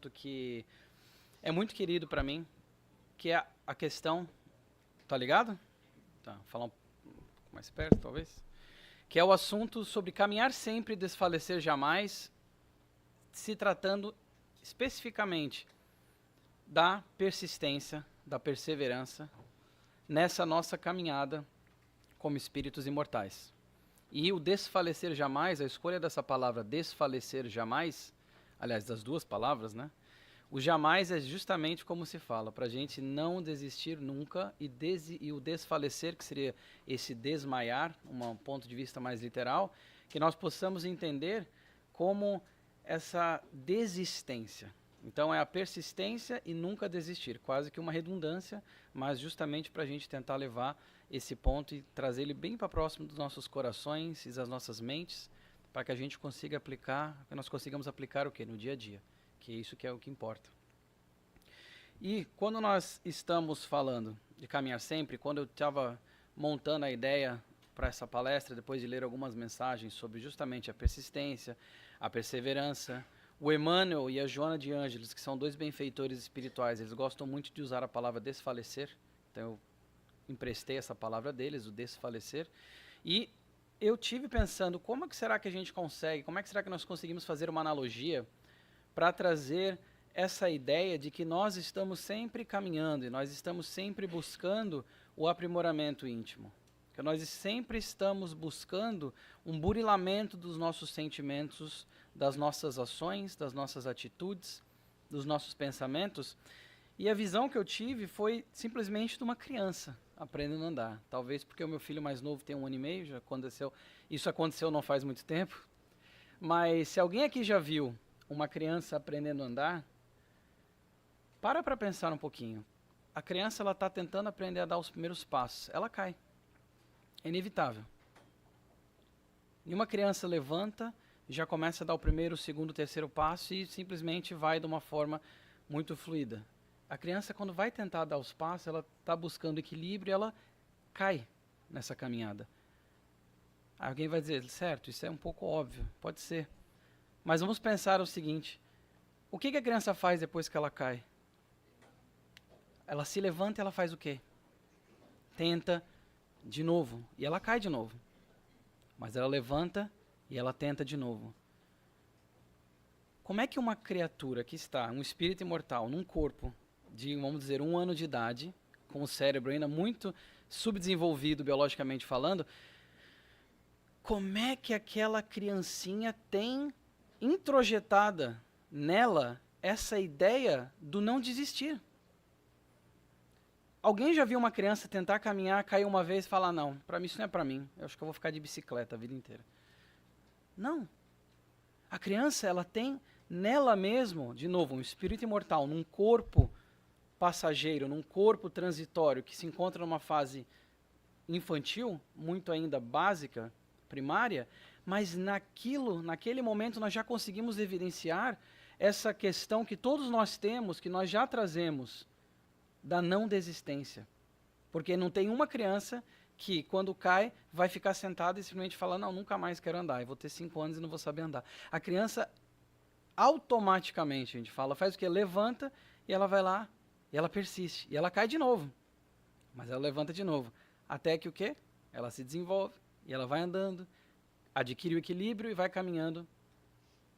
assunto que é muito querido para mim, que é a questão... Tá ligado? Tá, vou falar um pouco mais perto, talvez. Que é o assunto sobre caminhar sempre e desfalecer jamais, se tratando especificamente da persistência, da perseverança nessa nossa caminhada como espíritos imortais. E o desfalecer jamais, a escolha dessa palavra desfalecer jamais, aliás, das duas palavras, né? O jamais é justamente como se fala, para a gente não desistir nunca e o desfalecer, que seria esse desmaiar, um ponto de vista mais literal, que nós possamos entender como essa desistência. Então é a persistência e nunca desistir, quase que uma redundância, mas justamente para a gente tentar levar esse ponto e trazer ele bem para próximo dos nossos corações e das nossas mentes, para que a gente consiga aplicar, que nós consigamos aplicar o quê? No dia a dia, que isso que é o que importa. E quando nós estamos falando de caminhar sempre, quando eu estava montando a ideia para essa palestra, depois de ler algumas mensagens sobre justamente a persistência, a perseverança, o Emmanuel e a Joana de Ângeles, que são dois benfeitores espirituais, eles gostam muito de usar a palavra desfalecer, então eu emprestei essa palavra deles, o desfalecer, e eu tive pensando, como é que será que a gente consegue, como é que será que nós conseguimos fazer uma analogia para trazer essa ideia de que nós estamos sempre caminhando e nós estamos sempre buscando o aprimoramento íntimo, que nós sempre estamos buscando um burilamento dos nossos sentimentos, das nossas ações, das nossas atitudes, dos nossos pensamentos. E a visão que eu tive foi simplesmente de uma criança aprendendo a andar. Talvez porque o meu filho mais novo tem 1 ano e meio, já aconteceu. Isso aconteceu não faz muito tempo. Mas se alguém aqui já viu uma criança aprendendo a andar, para pensar um pouquinho. A criança ela está tentando aprender a dar os primeiros passos. Ela cai. É inevitável. E uma criança levanta, já começa a dar o primeiro, o segundo, o terceiro passo e simplesmente vai de uma forma muito fluida. A criança, quando vai tentar dar os passos, ela está buscando equilíbrio e ela cai nessa caminhada. Alguém vai dizer, certo, isso é um pouco óbvio, pode ser. Mas vamos pensar o seguinte, o que a criança faz depois que ela cai? Ela se levanta e ela faz o quê? Tenta de novo, e ela cai de novo. Mas ela levanta e ela tenta de novo. Como é que uma criatura que está, um espírito imortal, num corpo de, vamos dizer, 1 ano de idade, com o cérebro ainda muito subdesenvolvido biologicamente falando, como é que aquela criancinha tem introjetada nela essa ideia do não desistir? Alguém já viu uma criança tentar caminhar, cair uma vez e falar, não, para mim isso não é para mim, eu acho que eu vou ficar de bicicleta a vida inteira. Não. A criança, ela tem nela mesmo, de novo, um espírito imortal, num corpo passageiro, num corpo transitório, que se encontra numa fase infantil, muito ainda básica, primária, mas naquele momento nós já conseguimos evidenciar essa questão que todos nós temos, que nós já trazemos, da não desistência. Porque não tem uma criança que, quando cai, vai ficar sentada e simplesmente falar, não, nunca mais quero andar, eu vou ter 5 anos e não vou saber andar. A criança, automaticamente, a gente fala, faz o quê? Levanta e ela vai lá, e ela persiste, e ela cai de novo. Mas ela levanta de novo. Até que o quê? Ela se desenvolve, e ela vai andando, adquire o equilíbrio e vai caminhando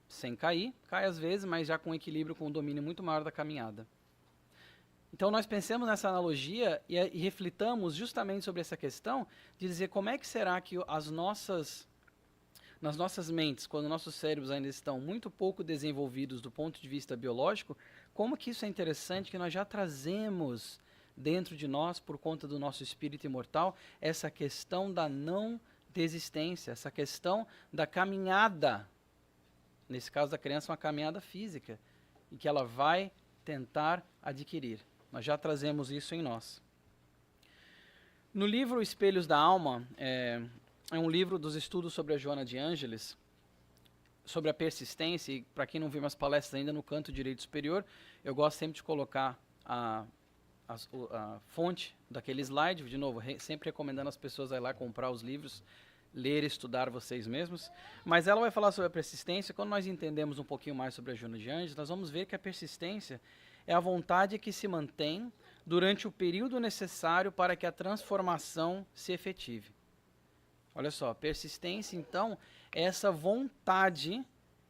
sem cair, cai às vezes, mas já com equilíbrio, com um domínio muito maior da caminhada. Então nós pensemos nessa analogia e reflitamos justamente sobre essa questão de dizer como é que será que nas nossas mentes, quando nossos cérebros ainda estão muito pouco desenvolvidos do ponto de vista biológico, como que isso é interessante que nós já trazemos dentro de nós, por conta do nosso espírito imortal, essa questão da não desistência, essa questão da caminhada, nesse caso da criança, uma caminhada física, e que ela vai tentar adquirir. Nós já trazemos isso em nós. No livro Espelhos da Alma, é um livro dos estudos sobre a Joana de Ângeles, sobre a persistência, e para quem não viu minhas palestras ainda no canto direito superior, eu gosto sempre de colocar a fonte daquele slide, de novo, sempre recomendando as pessoas a ir lá comprar os livros, ler e estudar vocês mesmos. Mas ela vai falar sobre a persistência. Quando nós entendemos um pouquinho mais sobre a Joana de Ângeles, nós vamos ver que a persistência é a vontade que se mantém durante o período necessário para que a transformação se efetive. Olha só, persistência, então, é essa vontade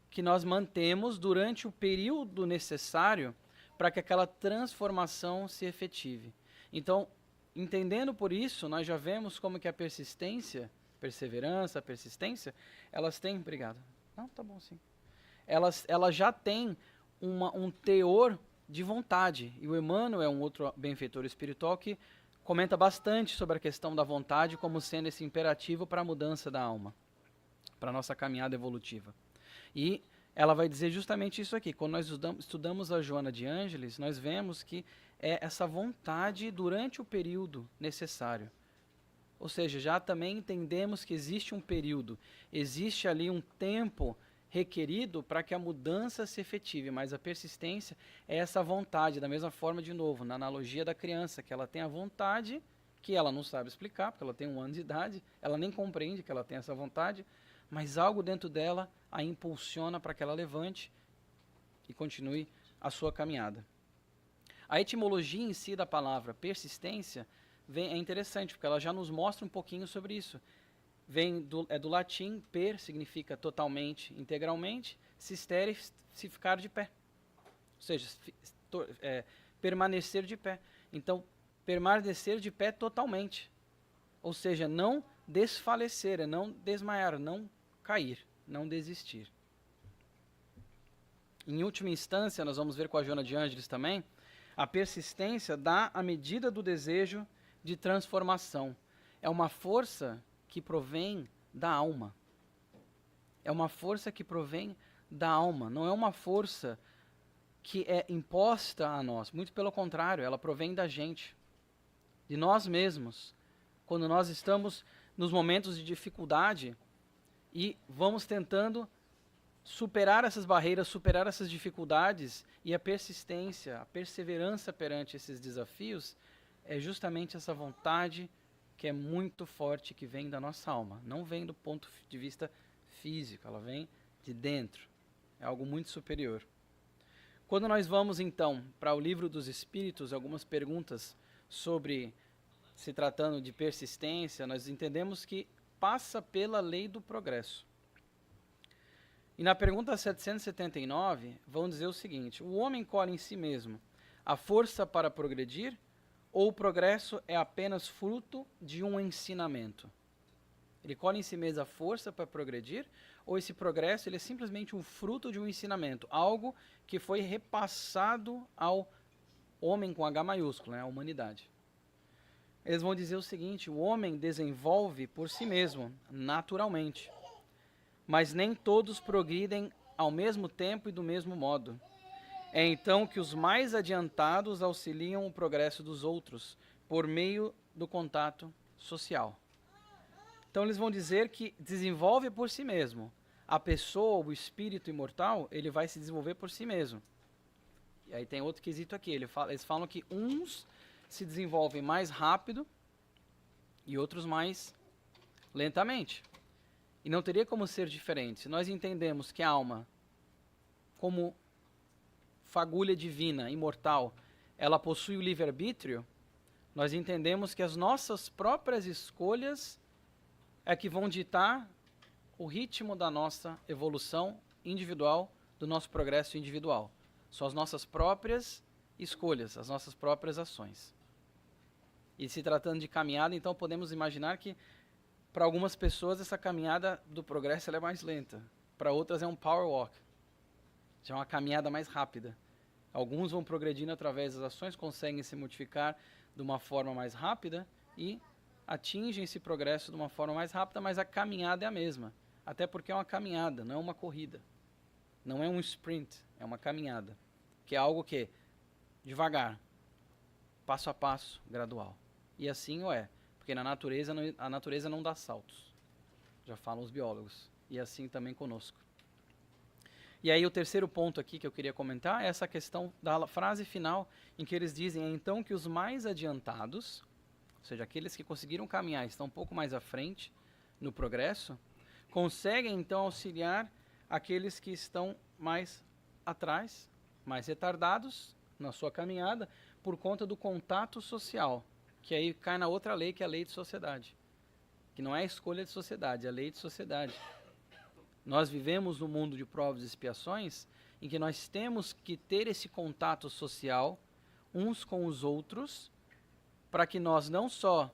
que nós mantemos durante o período necessário para que aquela transformação se efetive. Então, entendendo por isso, nós já vemos como que a persistência, perseverança, persistência, elas têm, obrigado. Não, tá bom sim. Elas já têm um teor de vontade. E o Emmanuel é um outro benfeitor espiritual que comenta bastante sobre a questão da vontade como sendo esse imperativo para a mudança da alma, para a nossa caminhada evolutiva. E ela vai dizer justamente isso aqui. Quando nós estudamos a Joana de Ângeles, nós vemos que é essa vontade durante o período necessário. Ou seja, já também entendemos que existe um período, existe ali um tempo requerido para que a mudança se efetive, mas a persistência é essa vontade, da mesma forma, de novo, na analogia da criança, que ela tem a vontade, que ela não sabe explicar, porque ela tem 1 ano de idade, ela nem compreende que ela tem essa vontade, mas algo dentro dela a impulsiona para que ela levante e continue a sua caminhada. A etimologia em si da palavra persistência é interessante, porque ela já nos mostra um pouquinho sobre isso. É do latim, per significa totalmente, integralmente, sistere, se ficar de pé. Ou seja, permanecer de pé. Então, permanecer de pé totalmente. Ou seja, não desfalecer, não desmaiar, não cair, não desistir. Em última instância, nós vamos ver com a Joana de Ângeles também, a persistência dá a medida do desejo de transformação. É uma força que provém da alma. É uma força que provém da alma, não é uma força que é imposta a nós. Muito pelo contrário, ela provém da gente, de nós mesmos. Quando nós estamos nos momentos de dificuldade e vamos tentando superar essas barreiras, superar essas dificuldades, e a persistência, a perseverança perante esses desafios é justamente essa vontade que é muito forte, que vem da nossa alma. Não vem do ponto de vista físico, ela vem de dentro. É algo muito superior. Quando nós vamos, então, para o Livro dos Espíritos, algumas perguntas sobre, se tratando de persistência, nós entendemos que passa pela lei do progresso. E na pergunta 779, vão dizer o seguinte: o homem colhe em si mesmo a força para progredir, ou o progresso é apenas fruto de um ensinamento? Ele colhe em si mesmo a força para progredir, ou esse progresso ele é simplesmente um fruto de um ensinamento, algo que foi repassado ao homem com H maiúsculo, né, a humanidade? Eles vão dizer o seguinte: o homem desenvolve por si mesmo, naturalmente, mas nem todos progridem ao mesmo tempo e do mesmo modo. É então que os mais adiantados auxiliam o progresso dos outros por meio do contato social. Então eles vão dizer que desenvolve por si mesmo. A pessoa, o espírito imortal, ele vai se desenvolver por si mesmo. E aí tem outro quesito aqui, eles falam que uns se desenvolvem mais rápido e outros mais lentamente. E não teria como ser diferente. Se nós entendemos que a alma, como fagulha divina, imortal, ela possui o livre-arbítrio, nós entendemos que as nossas próprias escolhas é que vão ditar o ritmo da nossa evolução individual, do nosso progresso individual. São as nossas próprias escolhas, as nossas próprias ações. E se tratando de caminhada, então podemos imaginar que para algumas pessoas essa caminhada do progresso ela é mais lenta. Para outras é um power walk. Já é uma caminhada mais rápida. Alguns vão progredindo através das ações, conseguem se modificar de uma forma mais rápida e atingem esse progresso de uma forma mais rápida, mas a caminhada é a mesma. Até porque é uma caminhada, não é uma corrida. Não é um sprint, é uma caminhada. Que é algo que devagar, passo a passo, gradual. E assim o é. Porque na natureza, a natureza não dá saltos. Já falam os biólogos. E assim também conosco. E aí o terceiro ponto aqui que eu queria comentar é essa questão da frase final, em que eles dizem, então, que os mais adiantados, ou seja, aqueles que conseguiram caminhar, estão um pouco mais à frente, no progresso, conseguem então auxiliar aqueles que estão mais atrás, mais retardados na sua caminhada, por conta do contato social, que aí cai na outra lei, que é a lei de sociedade, que não é a escolha de sociedade, é a lei de sociedade. Nós vivemos num mundo de provas e expiações, em que nós temos que ter esse contato social uns com os outros, para que nós não só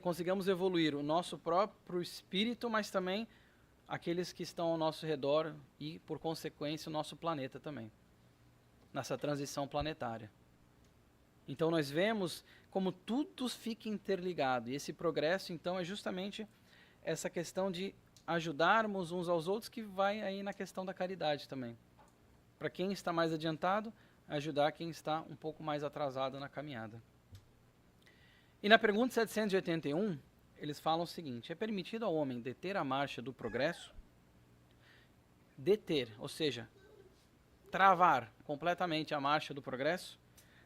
consigamos evoluir o nosso próprio espírito, mas também aqueles que estão ao nosso redor e, por consequência, o nosso planeta também, nessa transição planetária. Então nós vemos como tudo fica interligado, e esse progresso então é justamente essa questão de ajudarmos uns aos outros, que vai aí na questão da caridade também. Para quem está mais adiantado, ajudar quem está um pouco mais atrasado na caminhada. E na pergunta 781, eles falam o seguinte: é permitido ao homem deter a marcha do progresso? Deter, ou seja, travar completamente a marcha do progresso?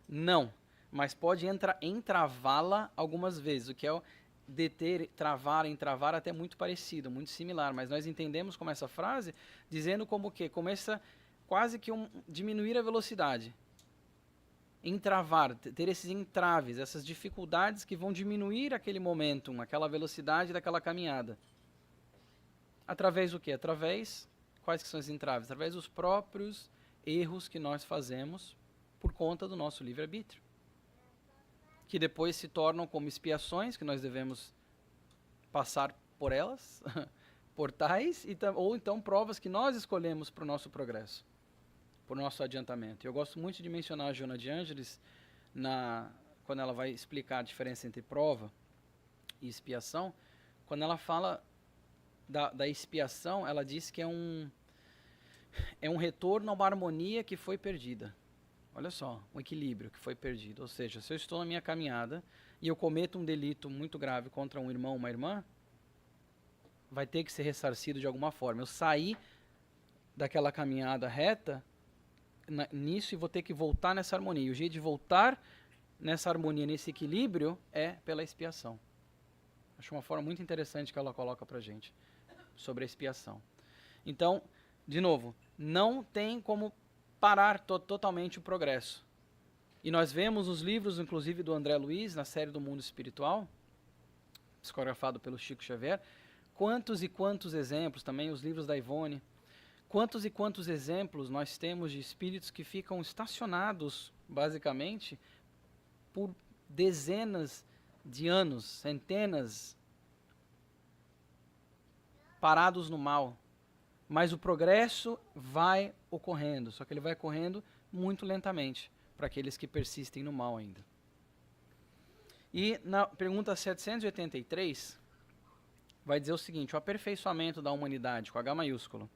Não, mas pode entravá-la algumas vezes, o que é o deter, travar, entravar, até muito parecido, muito similar, mas nós entendemos como essa frase dizendo como que começa quase que diminuir a velocidade, entravar, ter esses entraves, essas dificuldades que vão diminuir aquele momentum, aquela velocidade daquela caminhada. Através do quê? Quais que são esses entraves? Através dos próprios erros que nós fazemos por conta do nosso livre-arbítrio, que depois se tornam como expiações, que nós devemos passar por elas, portais, ou então provas que nós escolhemos para o nosso progresso, para o nosso adiantamento. Eu gosto muito de mencionar a Joana de Ângeles, quando ela vai explicar a diferença entre prova e expiação. Quando ela fala da expiação, ela diz que é um retorno a uma harmonia que foi perdida. Olha só, um equilíbrio que foi perdido. Ou seja, se eu estou na minha caminhada e eu cometo um delito muito grave contra um irmão ou uma irmã, vai ter que ser ressarcido de alguma forma. Eu saí daquela caminhada reta nisso e vou ter que voltar nessa harmonia. E o jeito de voltar nessa harmonia, nesse equilíbrio, é pela expiação. Acho uma forma muito interessante que ela coloca pra gente sobre a expiação. Então, de novo, não tem como parar totalmente o progresso. E nós vemos os livros, inclusive do André Luiz, na série do Mundo Espiritual, psicografado pelo Chico Xavier, quantos e quantos exemplos, também os livros da Ivone, quantos e quantos exemplos nós temos de espíritos que ficam estacionados, basicamente, por dezenas de anos, centenas, parados no mal. Mas o progresso vai ocorrendo, só que ele vai ocorrendo muito lentamente, para aqueles que persistem no mal ainda. E na pergunta 783, vai dizer o seguinte: o aperfeiçoamento da humanidade, com H maiúsculo,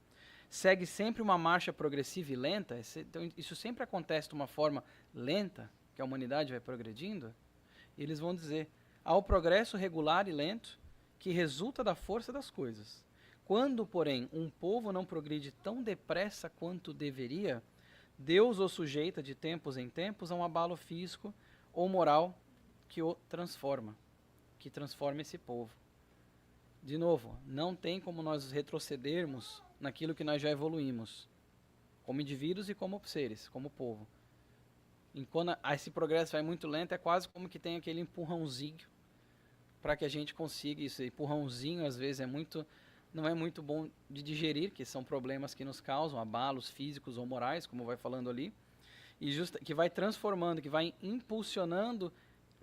segue sempre uma marcha progressiva e lenta? Então, isso sempre acontece de uma forma lenta, que a humanidade vai progredindo? E eles vão dizer: há o progresso regular e lento, que resulta da força das coisas. Quando, porém, um povo não progride tão depressa quanto deveria, Deus o sujeita de tempos em tempos a um abalo físico ou moral que o transforma, que transforma esse povo. De novo, não tem como nós retrocedermos naquilo que nós já evoluímos, como indivíduos e como seres, como povo. E quando esse progresso vai muito lento, é quase como que tem aquele empurrãozinho para que a gente consiga isso. Empurrãozinho, às vezes, não é muito bom de digerir, que são problemas que nos causam abalos físicos ou morais, como vai falando ali, e que vai transformando, que vai impulsionando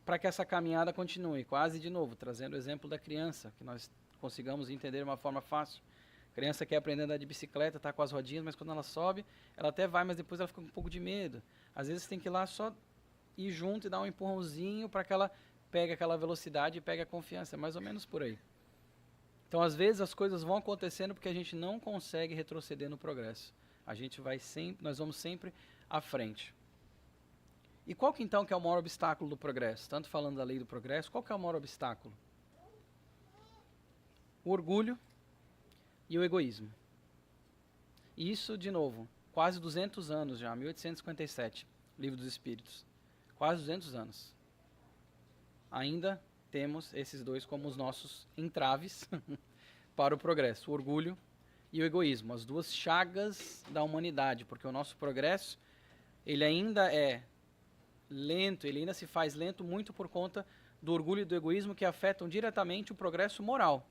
para que essa caminhada continue. Quase de novo, trazendo o exemplo da criança, que nós consigamos entender de uma forma fácil. A criança quer aprender a andar de bicicleta, está com as rodinhas, mas quando ela sobe, ela até vai, mas depois ela fica com um pouco de medo. Às vezes tem que ir lá só ir junto e dar um empurrãozinho para que ela pegue aquela velocidade e pegue a confiança. É mais ou menos por aí. Então, às vezes, as coisas vão acontecendo porque a gente não consegue retroceder no progresso. Nós vamos sempre à frente. E qual que, então, que é o maior obstáculo do progresso? Tanto falando da lei do progresso, qual que é o maior obstáculo? O orgulho e o egoísmo. E isso, de novo, quase 200 anos já, 1857, Livro dos Espíritos. Quase 200 anos. Ainda temos esses dois como os nossos entraves para o progresso, o orgulho e o egoísmo, as duas chagas da humanidade, porque o nosso progresso, ele ainda é lento, ele ainda se faz lento muito por conta do orgulho e do egoísmo que afetam diretamente o progresso moral,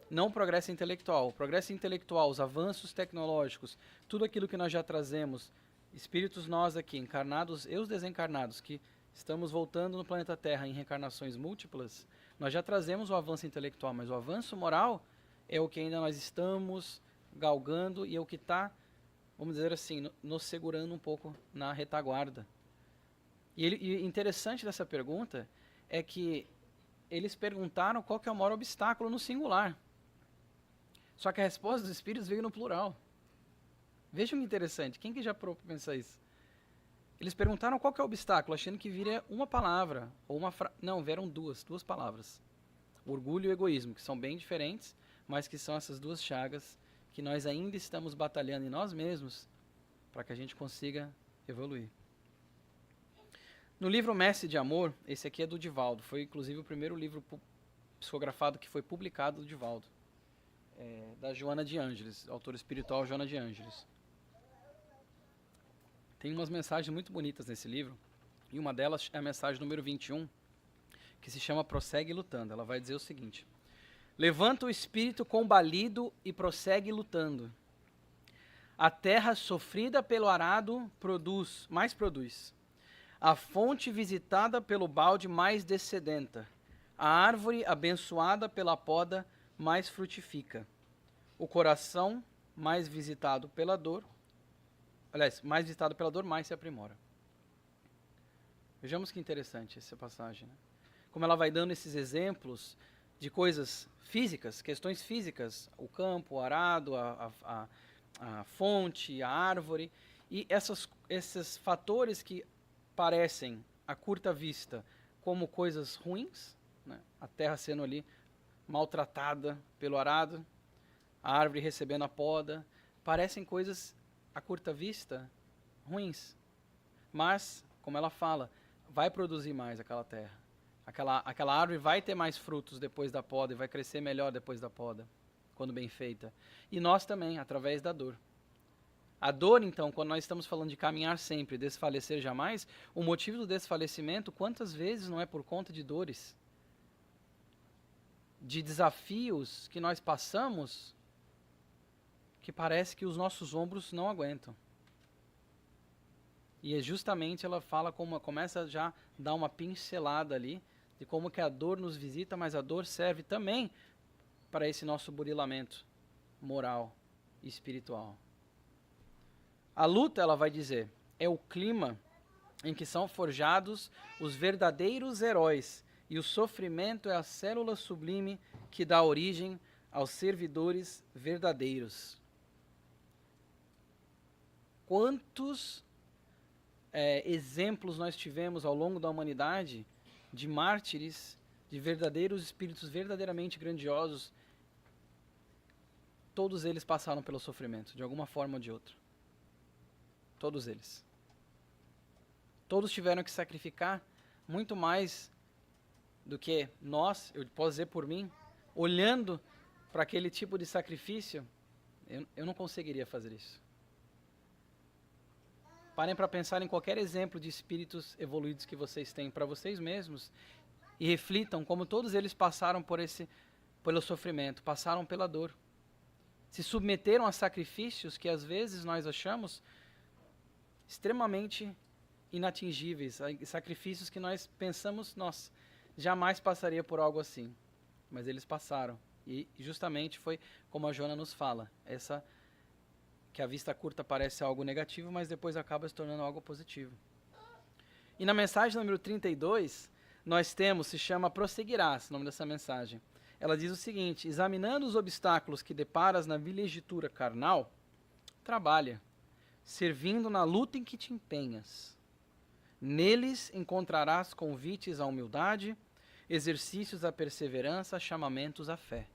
não o progresso intelectual. O progresso intelectual, os avanços tecnológicos, tudo aquilo que nós já trazemos, espíritos nós aqui, encarnados e os desencarnados, que estamos voltando no planeta Terra em reencarnações múltiplas, nós já trazemos o avanço intelectual, mas o avanço moral é o que ainda nós estamos galgando e é o que está, vamos dizer assim, nos segurando um pouco na retaguarda. E interessante dessa pergunta é que eles perguntaram qual que é o maior obstáculo no singular. Só que a resposta dos espíritos veio no plural. Vejam que interessante, quem que já parou para pensar isso? Eles perguntaram qual que é o obstáculo, achando que viria uma palavra, ou uma não, vieram duas palavras. Orgulho e o egoísmo, que são bem diferentes, mas que são essas duas chagas que nós ainda estamos batalhando em nós mesmos para que a gente consiga evoluir. No livro Mestre de Amor, esse aqui é do Divaldo, foi inclusive o primeiro livro psicografado que foi publicado do Divaldo, da Joana de Ângeles, autora espiritual Joana de Ângeles. Tem umas mensagens muito bonitas nesse livro, e uma delas é a mensagem número 21, que se chama Prossegue Lutando. Ela vai dizer o seguinte: levanta o espírito combalido e prossegue lutando. A terra sofrida pelo arado mais produz. A fonte visitada pelo balde mais descedenta. A árvore abençoada pela poda mais frutifica. O coração mais visitado pela dor, mais visitado pela dor, mais se aprimora. Vejamos que interessante essa passagem, né? Como ela vai dando esses exemplos de coisas físicas, questões físicas, o campo, o arado, a fonte, a árvore, e esses fatores que parecem, à curta vista, como coisas ruins, né? A terra sendo ali maltratada pelo arado, a árvore recebendo a poda, parecem coisas, à curta vista, ruins. Mas, como ela fala, vai produzir mais aquela terra. Aquela árvore vai ter mais frutos depois da poda e vai crescer melhor depois da poda, quando bem feita. E nós também, através da dor. A dor, então, quando nós estamos falando de caminhar sempre, desfalecer jamais, o motivo do desfalecimento, quantas vezes não é por conta de dores? De desafios que nós passamos, que parece que os nossos ombros não aguentam. E é justamente ela fala começa já a dar uma pincelada ali, de como que a dor nos visita, mas a dor serve também para esse nosso burilamento moral e espiritual. A luta, ela vai dizer, é o clima em que são forjados os verdadeiros heróis, e o sofrimento é a célula sublime que dá origem aos servidores verdadeiros. Quantos exemplos nós tivemos ao longo da humanidade de mártires, de verdadeiros espíritos verdadeiramente grandiosos. Todos eles passaram pelo sofrimento, de alguma forma ou de outra. Todos eles. Todos tiveram que sacrificar muito mais do que nós, eu posso dizer por mim, olhando para aquele tipo de sacrifício, eu não conseguiria fazer isso. Parem para pensar em qualquer exemplo de espíritos evoluídos que vocês têm para vocês mesmos e reflitam como todos eles passaram pelo sofrimento, passaram pela dor. Se submeteram a sacrifícios que às vezes nós achamos extremamente inatingíveis, sacrifícios que nós pensamos, nossa, jamais passaria por algo assim. Mas eles passaram. E justamente foi como a Joana nos fala, que a vista curta parece algo negativo, mas depois acaba se tornando algo positivo. E na mensagem número 32, nós temos, se chama Prosseguirás, o nome dessa mensagem. Ela diz o seguinte: examinando os obstáculos que deparas na vilegitura carnal, trabalha, servindo na luta em que te empenhas. Neles encontrarás convites à humildade, exercícios à perseverança, chamamentos à fé.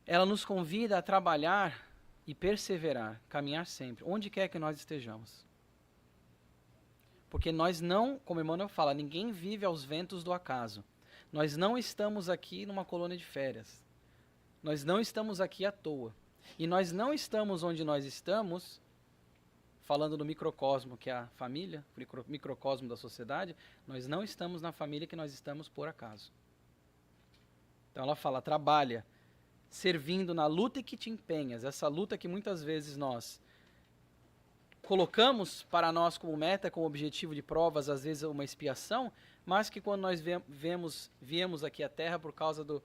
Ela nos convida a trabalhar e perseverar, caminhar sempre, onde quer que nós estejamos. Porque nós não, como Emmanuel fala, ninguém vive aos ventos do acaso. Nós não estamos aqui numa colônia de férias. Nós não estamos aqui à toa. E nós não estamos onde nós estamos, falando do microcosmo, que é a família, microcosmo da sociedade, nós não estamos na família que nós estamos por acaso. Então ela fala, trabalha, servindo na luta em que te empenhas, essa luta que muitas vezes nós colocamos para nós como meta, como objetivo de provas, às vezes uma expiação, mas que quando nós viemos aqui à Terra por causa do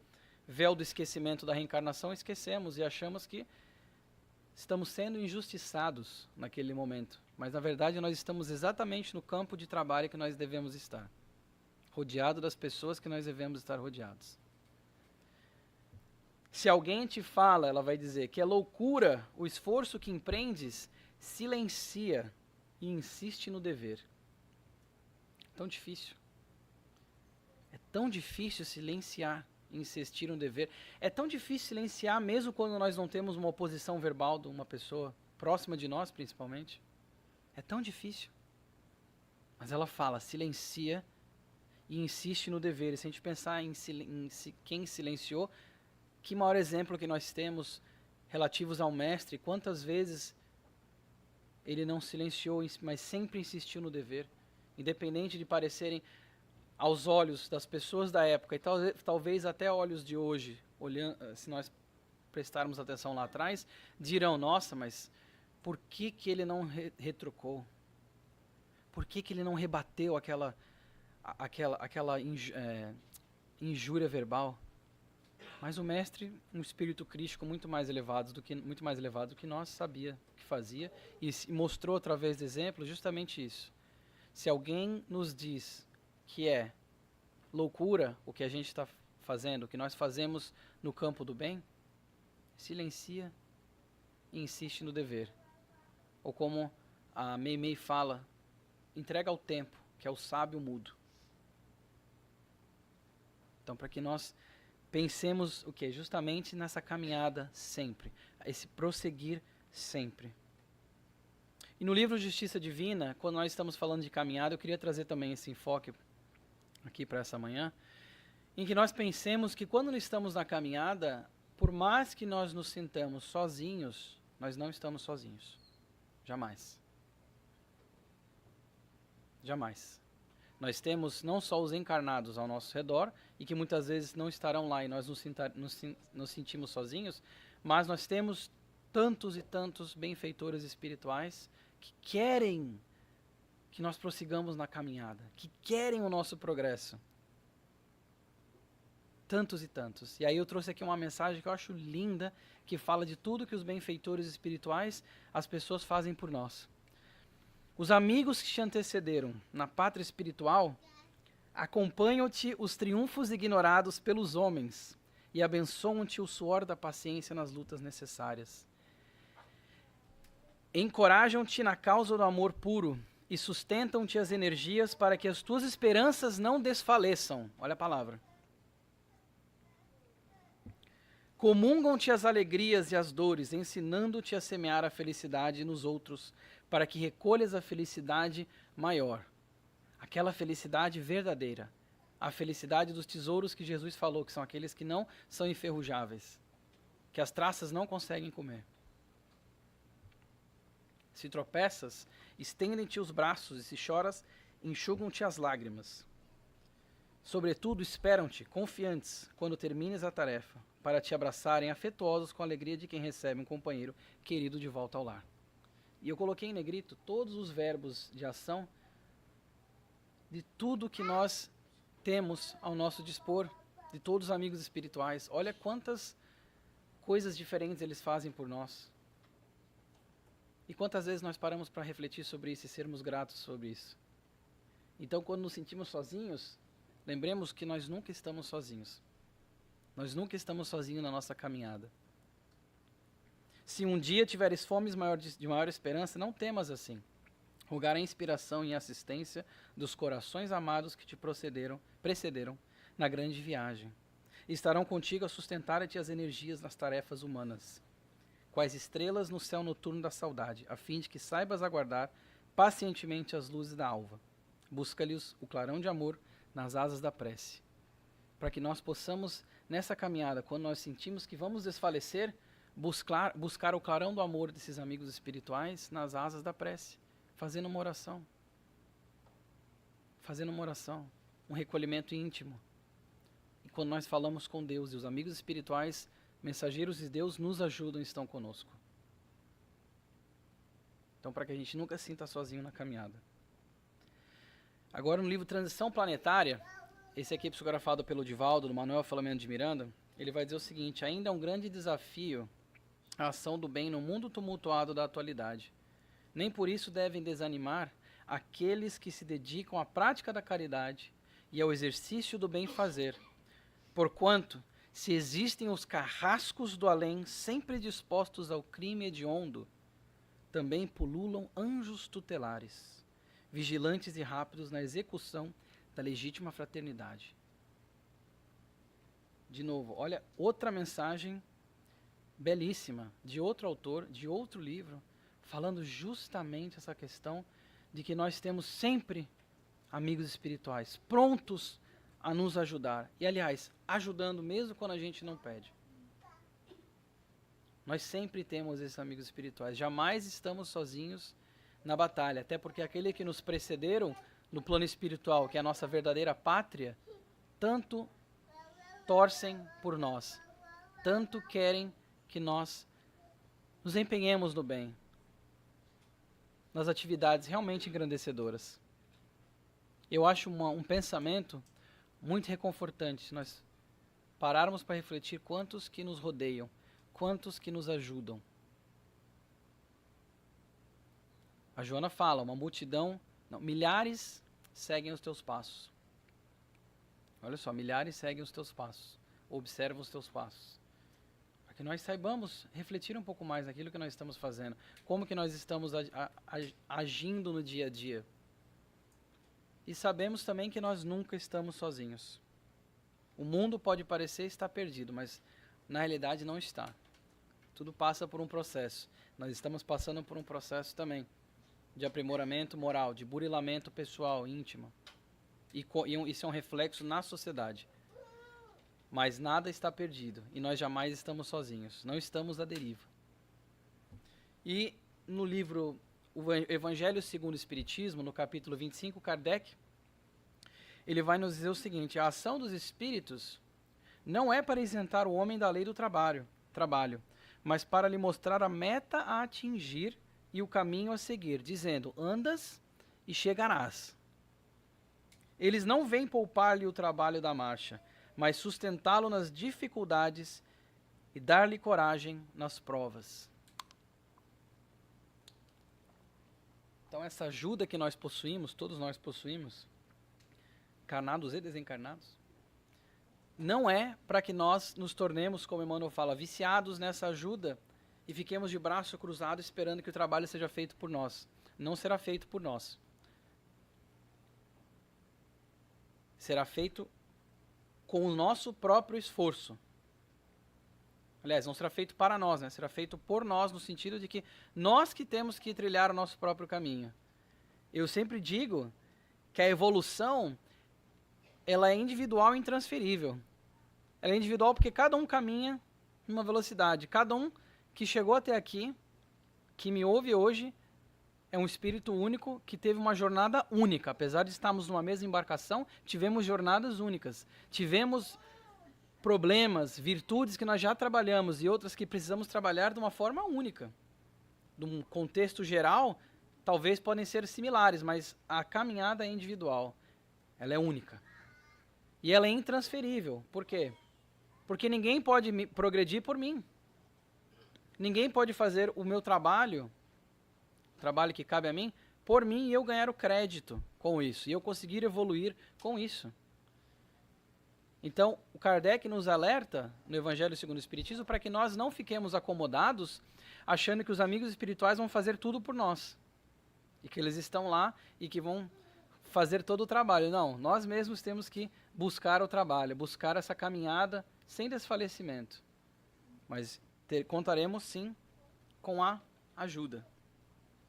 véu do esquecimento da reencarnação, esquecemos e achamos que estamos sendo injustiçados naquele momento. Mas na verdade nós estamos exatamente no campo de trabalho que nós devemos estar, rodeado das pessoas que nós devemos estar rodeados. Se alguém te fala, ela vai dizer que é loucura o esforço que empreendes, silencia e insiste no dever. Tão difícil. É tão difícil silenciar e insistir no dever. É tão difícil silenciar mesmo quando nós não temos uma oposição verbal de uma pessoa próxima de nós, principalmente. É tão difícil. Mas ela fala, silencia e insiste no dever. E se a gente pensar em quem silenciou, que maior exemplo que nós temos relativos ao mestre, quantas vezes ele não silenciou, mas sempre insistiu no dever, independente de parecerem aos olhos das pessoas da época e talvez até olhos de hoje, olhando, se nós prestarmos atenção lá atrás, dirão, nossa, mas por que ele não retrucou? Por que ele não rebateu aquela injúria verbal? Mas o mestre, um espírito crístico muito mais elevado do que nós, sabia o que fazia e mostrou através de exemplos justamente isso. Se alguém nos diz que é loucura o que a gente está fazendo, o que nós fazemos no campo do bem, silencia e insiste no dever. Ou como a Meimei fala, entrega ao tempo, que é o sábio mudo. Então, para que nós pensemos o que? Justamente nessa caminhada sempre, esse prosseguir sempre. E no livro Justiça Divina, quando nós estamos falando de caminhada, eu queria trazer também esse enfoque aqui para essa manhã, em que nós pensemos que quando nós estamos na caminhada, por mais que nós nos sintamos sozinhos, nós não estamos sozinhos. Jamais. Jamais. Nós temos não só os encarnados ao nosso redor, e que muitas vezes não estarão lá e nós nos sentimos sozinhos, mas nós temos tantos e tantos benfeitores espirituais que querem que nós prossigamos na caminhada, que querem o nosso progresso. Tantos e tantos. E aí eu trouxe aqui uma mensagem que eu acho linda, que fala de tudo que os benfeitores espirituais, as pessoas fazem por nós. Os amigos que te antecederam na pátria espiritual acompanham-te os triunfos ignorados pelos homens e abençoam-te o suor da paciência nas lutas necessárias. Encorajam-te na causa do amor puro e sustentam-te as energias para que as tuas esperanças não desfaleçam. Olha a palavra. Comungam-te as alegrias e as dores, ensinando-te a semear a felicidade nos outros, para que recolhas a felicidade maior, aquela felicidade verdadeira, a felicidade dos tesouros que Jesus falou, que são aqueles que não são enferrujáveis, que as traças não conseguem comer. Se tropeças, estendem-te os braços, e se choras, enxugam-te as lágrimas. Sobretudo, esperam-te, confiantes, quando termines a tarefa, para te abraçarem afetuosos com a alegria de quem recebe um companheiro querido de volta ao lar. E eu coloquei em negrito todos os verbos de ação de tudo que nós temos ao nosso dispor, de todos os amigos espirituais. Olha quantas coisas diferentes eles fazem por nós. E quantas vezes nós paramos para refletir sobre isso e sermos gratos sobre isso. Então, quando nos sentimos sozinhos, lembremos que nós nunca estamos sozinhos. Nós nunca estamos sozinhos na nossa caminhada. Se um dia tiveres fomes de maior esperança, não temas assim. Rogar a inspiração e assistência dos corações amados que te precederam na grande viagem. E estarão contigo a sustentar-te as energias nas tarefas humanas, quais estrelas no céu noturno da saudade, a fim de que saibas aguardar pacientemente as luzes da alva, Busca-lhes o clarão de amor nas asas da prece. Para que nós possamos, nessa caminhada, quando nós sentimos que vamos desfalecer, buscar o clarão do amor desses amigos espirituais nas asas da prece, fazendo uma oração. Fazendo uma oração, um recolhimento íntimo. E quando nós falamos com Deus, e os amigos espirituais, mensageiros de Deus, nos ajudam e estão conosco. Então, para que a gente nunca se sinta sozinho na caminhada. Agora, no livro Transição Planetária, esse aqui psicografado pelo Divaldo, do Manuel Filomeno de Miranda, ele vai dizer o seguinte: ainda é um grande desafio a ação do bem no mundo tumultuado da atualidade. Nem por isso devem desanimar aqueles que se dedicam à prática da caridade e ao exercício do bem-fazer. Porquanto, se existem os carrascos do além sempre dispostos ao crime hediondo, também pululam anjos tutelares, vigilantes e rápidos na execução da legítima fraternidade. De novo, olha, outra mensagem belíssima, de outro autor, de outro livro, falando justamente essa questão de que nós temos sempre amigos espirituais, prontos a nos ajudar. E, aliás, ajudando mesmo quando a gente não pede. Nós sempre temos esses amigos espirituais, jamais estamos sozinhos na batalha, até porque aqueles que nos precederam no plano espiritual, que é a nossa verdadeira pátria, tanto torcem por nós, tanto querem que nós nos empenhemos no bem, nas atividades realmente engrandecedoras. Eu acho um pensamento muito reconfortante se nós pararmos para refletir quantos que nos rodeiam, quantos que nos ajudam. A Joana fala, uma multidão, não, milhares seguem os teus passos. Olha só, milhares seguem os teus passos, observam os teus passos. Para que nós saibamos refletir um pouco mais naquilo que nós estamos fazendo, como que nós estamos agindo no dia a dia. E sabemos também que nós nunca estamos sozinhos. O mundo pode parecer estar perdido, mas na realidade não está. Tudo passa por um processo. Nós estamos passando por um processo também de aprimoramento moral, de burilamento pessoal, íntimo. E isso é um reflexo na sociedade. Mas nada está perdido e nós jamais estamos sozinhos. Não estamos à deriva. E no livro O Evangelho segundo o Espiritismo, no capítulo 25, Kardec, ele vai nos dizer o seguinte: a ação dos espíritos não é para isentar o homem da lei do trabalho, mas para lhe mostrar a meta a atingir e o caminho a seguir, dizendo: andas e chegarás. Eles não vêm poupar-lhe o trabalho da marcha, mas sustentá-lo nas dificuldades e dar-lhe coragem nas provas. Então essa ajuda que nós possuímos, todos nós possuímos, encarnados e desencarnados, não é para que nós nos tornemos, como Emmanuel fala, viciados nessa ajuda e fiquemos de braço cruzado esperando que o trabalho seja feito por nós. Não será feito por nós. Será feito com o nosso próprio esforço. Aliás, não será feito para nós, né? Será feito por nós, no sentido de que nós que temos que trilhar o nosso próprio caminho. Eu sempre digo que a evolução, ela é individual e intransferível. Ela é individual porque cada um caminha numa velocidade. Cada um que chegou até aqui, que me ouve hoje, é um espírito único que teve uma jornada única. Apesar de estarmos numa mesma embarcação, tivemos jornadas únicas. Tivemos problemas, virtudes que nós já trabalhamos e outras que precisamos trabalhar de uma forma única. De um contexto geral, talvez podem ser similares, mas a caminhada é individual. Ela é única. E ela é intransferível. Por quê? Porque ninguém pode progredir por mim. Ninguém pode fazer o meu trabalho que cabe a mim, por mim e eu ganhar o crédito com isso. E eu conseguir evoluir com isso. Então, o Kardec nos alerta no Evangelho segundo o Espiritismo para que nós não fiquemos acomodados achando que os amigos espirituais vão fazer tudo por nós. E que eles estão lá e que vão fazer todo o trabalho. Não, nós mesmos temos que buscar o trabalho, buscar essa caminhada sem desfalecimento. Mas contaremos sim com a ajuda.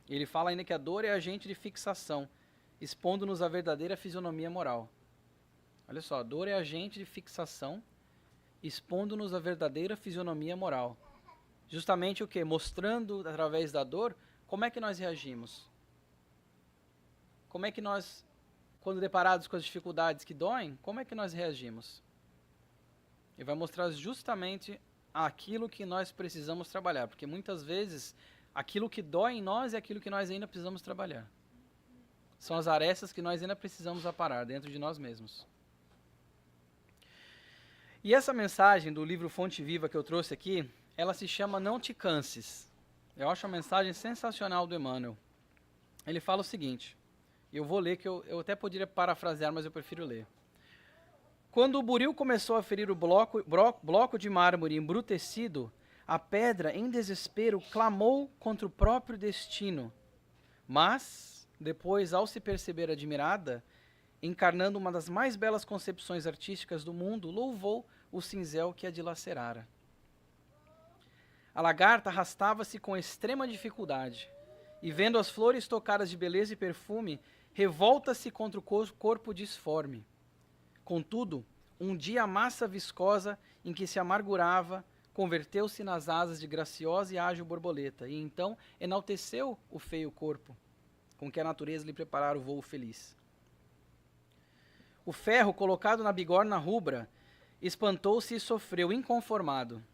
Ele fala ainda que a dor é agente de fixação expondo-nos a verdadeira fisionomia moral. Olha só, a dor é agente de fixação, expondo-nos a verdadeira fisionomia moral. Justamente o quê? Mostrando através da dor como é que nós reagimos. Como é que nós, quando deparados com as dificuldades que doem, como é que nós reagimos? E vai mostrar justamente aquilo que nós precisamos trabalhar, porque muitas vezes aquilo que dói em nós é aquilo que nós ainda precisamos trabalhar. São as arestas que nós ainda precisamos aparar dentro de nós mesmos. E essa mensagem do livro Fonte Viva que eu trouxe aqui, ela se chama Não Te Canses. Eu acho a mensagem sensacional do Emmanuel. Ele fala o seguinte, eu vou ler, que eu até poderia parafrasear, mas eu prefiro ler. Quando o buril começou a ferir o bloco de mármore embrutecido, a pedra, em desespero, clamou contra o próprio destino. Mas, depois, ao se perceber admirada, encarnando uma das mais belas concepções artísticas do mundo, louvou o cinzel que a dilacerara. A lagarta arrastava-se com extrema dificuldade, e vendo as flores tocadas de beleza e perfume, revolta-se contra o corpo disforme. Contudo, um dia a massa viscosa em que se amargurava converteu-se nas asas de graciosa e ágil borboleta, e então enalteceu o feio corpo, com que a natureza lhe preparara o voo feliz. O ferro, colocado na bigorna rubra, espantou-se e sofreu inconformado.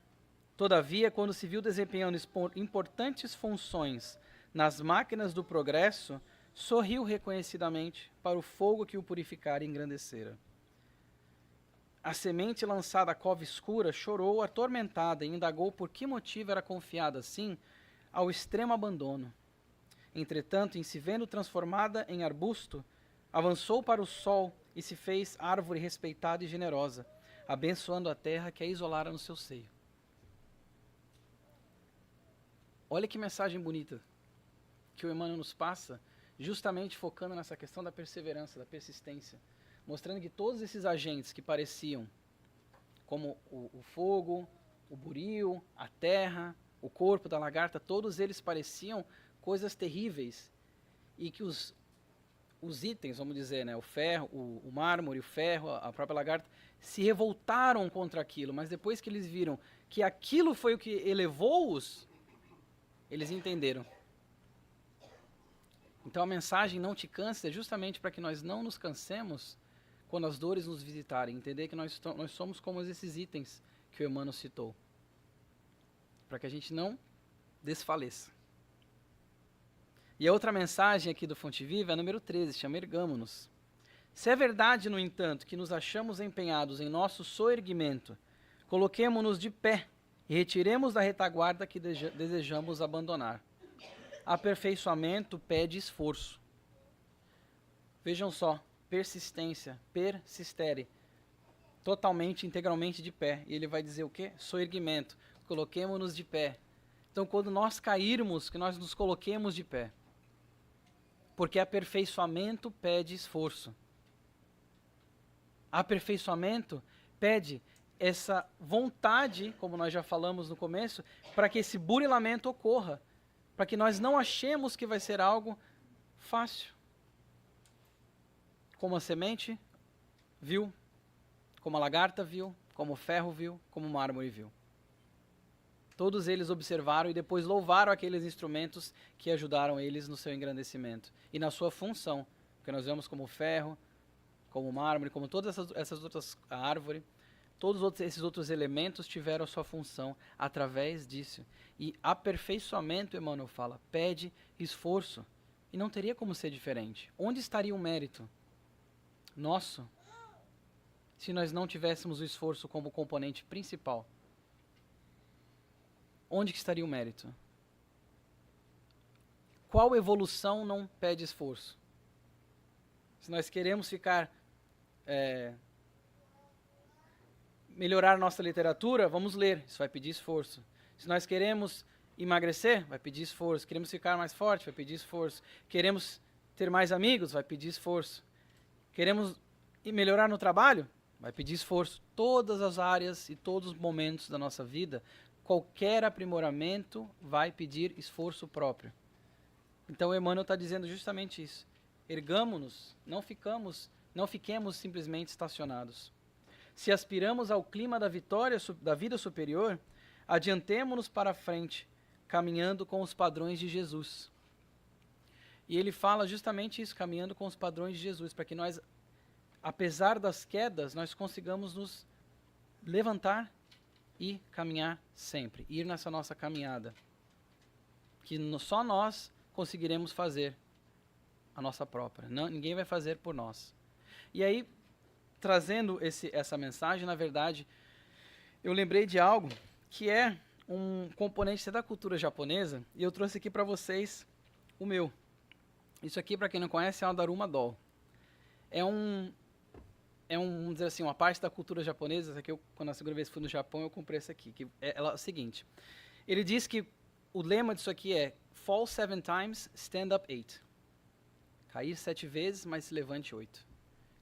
Todavia, quando se viu desempenhando importantes funções nas máquinas do progresso, sorriu reconhecidamente para o fogo que o purificara e engrandecera. A semente lançada à cova escura chorou atormentada e indagou por que motivo era confiada assim ao extremo abandono. Entretanto, em se vendo transformada em arbusto, avançou para o sol e se fez árvore respeitada e generosa, abençoando a terra que a isolara no seu seio. Olha que mensagem bonita que o Emmanuel nos passa, justamente focando nessa questão da perseverança, da persistência, mostrando que todos esses agentes que pareciam, como o fogo, o buril, a terra, o corpo da lagarta, todos eles pareciam coisas terríveis, e que os itens, vamos dizer, né, o ferro, o mármore, o ferro, a própria lagarta, se revoltaram contra aquilo, mas depois que eles viram que aquilo foi o que elevou-os, eles entenderam. Então a mensagem Não Te Canses é justamente para que nós não nos cansemos quando as dores nos visitarem, entender que nós somos como esses itens que o Emmanuel citou, para que a gente não desfaleça. E a outra mensagem aqui do Fonte Viva é a número 13, chama Ergamo-nos. Se é verdade, no entanto, que nos achamos empenhados em nosso soerguimento, coloquemo-nos de pé e retiremos da retaguarda que desejamos abandonar. Aperfeiçoamento pede esforço. Vejam só, persistência, persistere, totalmente, integralmente de pé. E ele vai dizer o quê? Soerguimento, coloquemo-nos de pé. Então, quando nós cairmos, que nós nos coloquemos de pé. Porque aperfeiçoamento pede esforço. Aperfeiçoamento pede essa vontade, como nós já falamos no começo, para que esse burilamento ocorra, para que nós não achemos que vai ser algo fácil. Como a semente viu, como a lagarta viu, como o ferro viu, como o mármore viu. Todos eles observaram e depois louvaram aqueles instrumentos que ajudaram eles no seu engrandecimento e na sua função, porque nós vemos como o ferro, como o mármore, como todas essas outras, a árvore, todos esses outros elementos tiveram a sua função através disso. E aperfeiçoamento, Emmanuel fala, pede esforço. E não teria como ser diferente. Onde estaria o mérito nosso se nós não tivéssemos o esforço como componente principal? Onde que estaria o mérito? Qual evolução não pede esforço? Se nós queremos melhorar nossa literatura, vamos ler, isso vai pedir esforço. Se nós queremos emagrecer, vai pedir esforço. Queremos ficar mais forte, vai pedir esforço. Queremos ter mais amigos, vai pedir esforço. Queremos melhorar no trabalho, vai pedir esforço. Todas as áreas e todos os momentos da nossa vida, qualquer aprimoramento vai pedir esforço próprio. Então o Emmanuel está dizendo justamente isso. Ergamo-nos, não fiquemos simplesmente estacionados. Se aspiramos ao clima da vitória, da vida superior, adiantemo-nos para a frente, caminhando com os padrões de Jesus. E ele fala justamente isso, caminhando com os padrões de Jesus, para que nós, apesar das quedas, nós consigamos nos levantar e caminhar sempre, ir nessa nossa caminhada, que só nós conseguiremos fazer a nossa própria, ninguém vai fazer por nós. E aí, trazendo essa mensagem, na verdade, eu lembrei de algo que é um componente da cultura japonesa, e eu trouxe aqui para vocês o meu. Isso aqui, para quem não conhece, é uma Daruma Doll. Vamos dizer assim, uma parte da cultura japonesa. Essa aqui quando a segunda vez fui no Japão, eu comprei essa aqui. Que é o seguinte, ele diz que o lema disso aqui é Fall 7 times, stand up 8. Cair 7 vezes, mas se levante 8.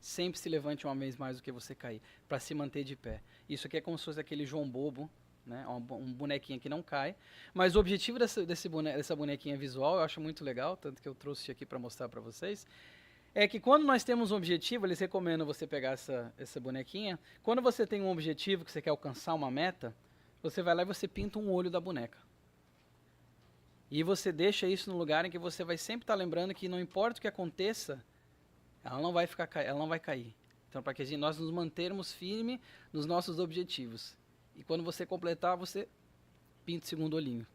Sempre se levante uma vez mais do que você cair, para se manter de pé. Isso aqui é como se fosse aquele João Bobo, né? Um bonequinho que não cai. Mas o objetivo dessa bonequinha visual, eu acho muito legal, tanto que eu trouxe aqui para mostrar para vocês, é que quando nós temos um objetivo, eles recomendam você pegar essa bonequinha. Quando você tem um objetivo, que você quer alcançar uma meta, você vai lá e você pinta um olho da boneca. E você deixa isso no lugar em que você vai sempre estar lembrando que não importa o que aconteça, ela não vai cair. Então, para que nós nos mantermos firmes nos nossos objetivos. E quando você completar, você pinta o segundo olhinho.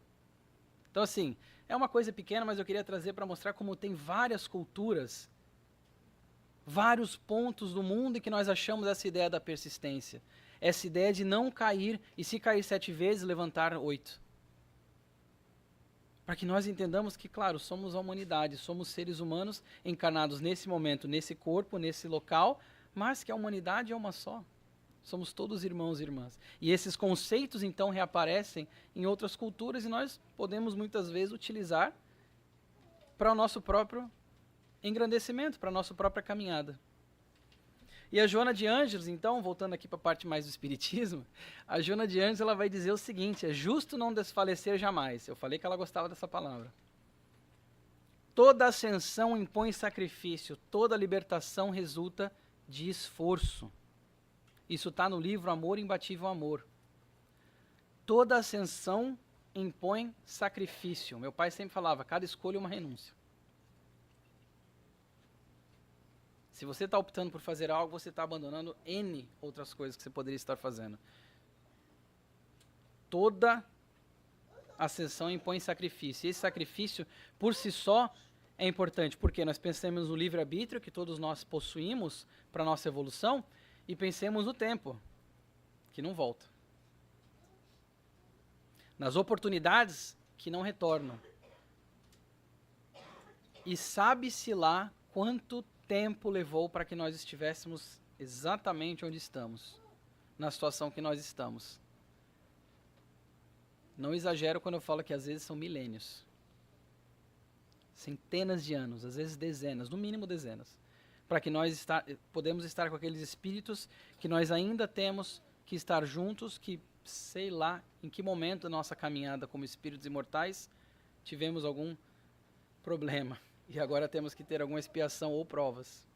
Então, assim, é uma coisa pequena, mas eu queria trazer para mostrar como tem várias culturas, vários pontos do mundo em que nós achamos essa ideia da persistência. Essa ideia de não cair, e se cair 7 vezes, levantar 8. Para que nós entendamos que, claro, somos a humanidade, somos seres humanos encarnados nesse momento, nesse corpo, nesse local, mas que a humanidade é uma só. Somos todos irmãos e irmãs. E esses conceitos, então, reaparecem em outras culturas e nós podemos, muitas vezes, utilizar para o nosso próprio engrandecimento, para a nossa própria caminhada. E a Joana de Ângeles, então, voltando aqui para a parte mais do espiritismo, a Joana de Ângeles ela vai dizer o seguinte, é justo não desfalecer jamais. Eu falei que ela gostava dessa palavra. Toda ascensão impõe sacrifício, toda libertação resulta de esforço. Isso está no livro Amor, Imbatível Amor. Toda ascensão impõe sacrifício. Meu pai sempre falava, cada escolha é uma renúncia. Se você está optando por fazer algo, você está abandonando N outras coisas que você poderia estar fazendo. Toda ascensão impõe sacrifício. E esse sacrifício, por si só, é importante. Porque nós pensamos no livre-arbítrio que todos nós possuímos para a nossa evolução e pensemos no tempo, que não volta. Nas oportunidades que não retornam. E sabe-se lá quanto tempo levou para que nós estivéssemos exatamente onde estamos, na situação que nós estamos. Não exagero quando eu falo que às vezes são milênios. Centenas de anos, às vezes dezenas, no mínimo dezenas, para que nós podemos estar com aqueles espíritos que nós ainda temos que estar juntos, que sei lá em que momento da nossa caminhada como espíritos imortais tivemos algum problema. E agora temos que ter alguma expiação ou provas.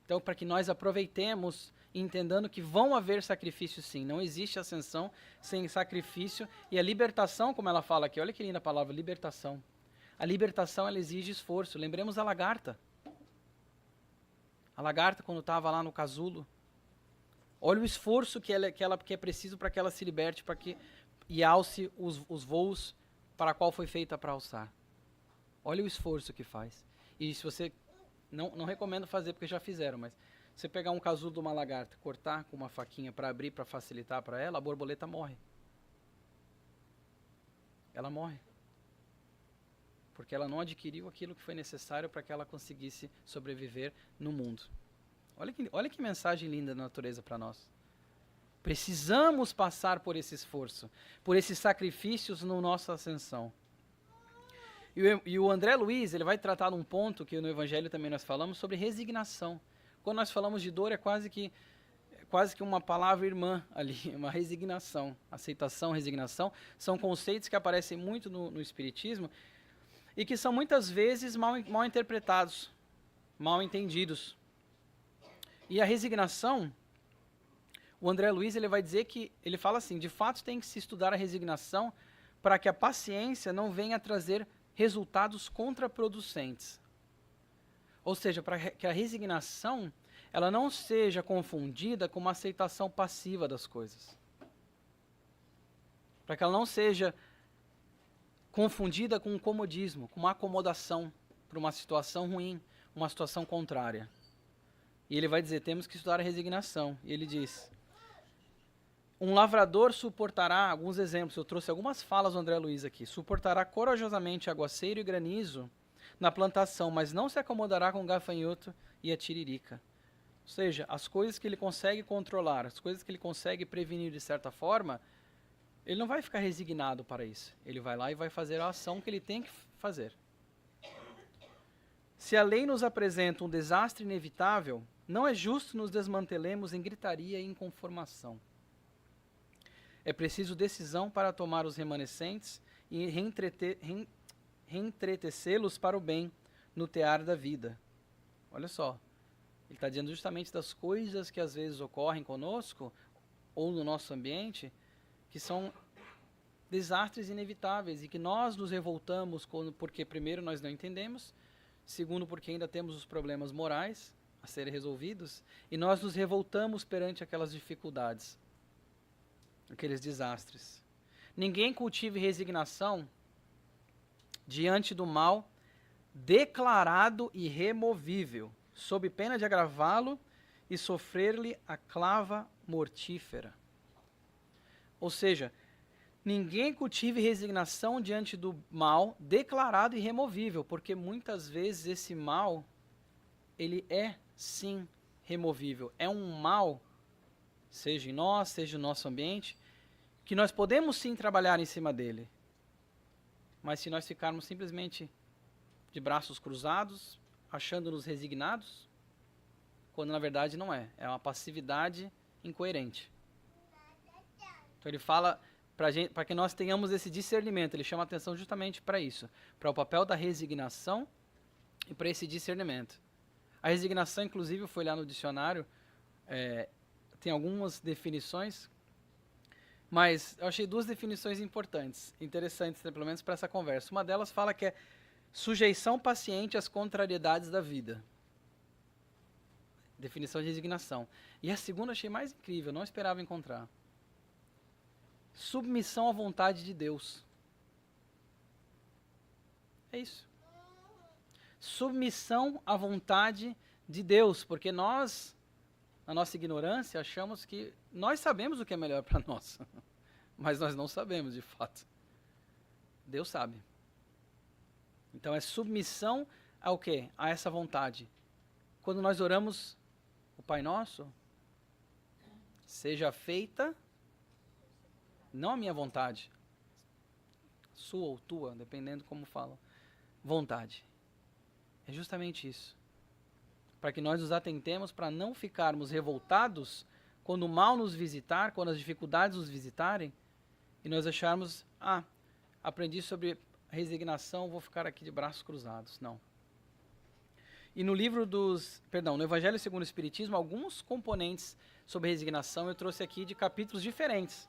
Então, para que nós aproveitemos, entendendo que vão haver sacrifícios sim. Não existe ascensão sem sacrifício. E a libertação, como ela fala aqui, olha que linda a palavra, libertação. A libertação, ela exige esforço. Lembremos a lagarta. A lagarta, quando estava lá no casulo. Olha o esforço que é preciso para que ela se liberte e alce os voos para a qual foi feita para alçar. Olha o esforço que faz. E se você... Não recomendo fazer, porque já fizeram, mas... Você pegar um casulo de uma lagarta, cortar com uma faquinha para abrir, para facilitar para ela, a borboleta morre. Ela morre. Porque ela não adquiriu aquilo que foi necessário para que ela conseguisse sobreviver no mundo. Olha que mensagem linda da natureza para nós. Precisamos passar por esse esforço, por esses sacrifícios na nossa ascensão. E o André Luiz, ele vai tratar num ponto que no Evangelho também nós falamos, sobre resignação. Quando nós falamos de dor, é quase que uma palavra irmã ali, uma resignação. Aceitação, resignação, são conceitos que aparecem muito no Espiritismo e que são muitas vezes mal interpretados mal entendidos. E a resignação, o André Luiz ele vai dizer que, ele fala assim, de fato tem que se estudar a resignação para que a paciência não venha a trazer resultados contraproducentes. Ou seja, para que a resignação ela não seja confundida com uma aceitação passiva das coisas. Para que ela não seja confundida com um comodismo, com uma acomodação para uma situação ruim, uma situação contrária. E ele vai dizer, temos que estudar a resignação. E ele diz, um lavrador suportará, alguns exemplos, eu trouxe algumas falas do André Luiz aqui, suportará corajosamente aguaceiro e granizo na plantação, mas não se acomodará com o gafanhoto e a tiririca. Ou seja, as coisas que ele consegue controlar, as coisas que ele consegue prevenir de certa forma, ele não vai ficar resignado para isso. Ele vai lá e vai fazer a ação que ele tem que fazer. Se a lei nos apresenta um desastre inevitável, não é justo nos desmantelemos em gritaria e inconformação. É preciso decisão para tomar os remanescentes e reentretecê-los para o bem no tear da vida. Olha só, ele está dizendo justamente das coisas que às vezes ocorrem conosco ou no nosso ambiente, que são desastres inevitáveis e que nós nos revoltamos porque primeiro nós não entendemos, segundo porque ainda temos os problemas morais a serem resolvidos e nós nos revoltamos perante aquelas dificuldades, aqueles desastres. Ninguém cultive resignação diante do mal declarado e removível, sob pena de agravá-lo e sofrer-lhe a clava mortífera. Ou seja, ninguém cultive resignação diante do mal declarado e removível, porque muitas vezes esse mal, ele é sim removível. É um mal, seja em nós, seja no nosso ambiente, que nós podemos sim trabalhar em cima dele. Mas se nós ficarmos simplesmente de braços cruzados, achando-nos resignados, quando na verdade não é. É uma passividade incoerente. Então ele fala para que nós tenhamos esse discernimento, ele chama atenção justamente para isso, para o papel da resignação e para esse discernimento. A resignação, inclusive, eu fui lá no dicionário, tem algumas definições, mas eu achei duas definições importantes, interessantes, né, pelo menos para essa conversa. Uma delas fala que é sujeição paciente às contrariedades da vida. Definição de resignação. E a segunda eu achei mais incrível, não esperava encontrar. Submissão à vontade de Deus. É isso. Submissão à vontade de Deus, porque nós, na nossa ignorância, achamos que nós sabemos o que é melhor para nós, mas nós não sabemos de fato. Deus sabe. Então é submissão ao quê? A essa vontade. Quando nós oramos o Pai Nosso, seja feita não a minha vontade, sua ou tua, dependendo como fala, vontade. É justamente isso. Para que nós nos atentemos para não ficarmos revoltados quando o mal nos visitar, quando as dificuldades nos visitarem, e nós acharmos, aprendi sobre resignação, vou ficar aqui de braços cruzados. Não. E no no Evangelho segundo o Espiritismo, alguns componentes sobre resignação eu trouxe aqui de capítulos diferentes.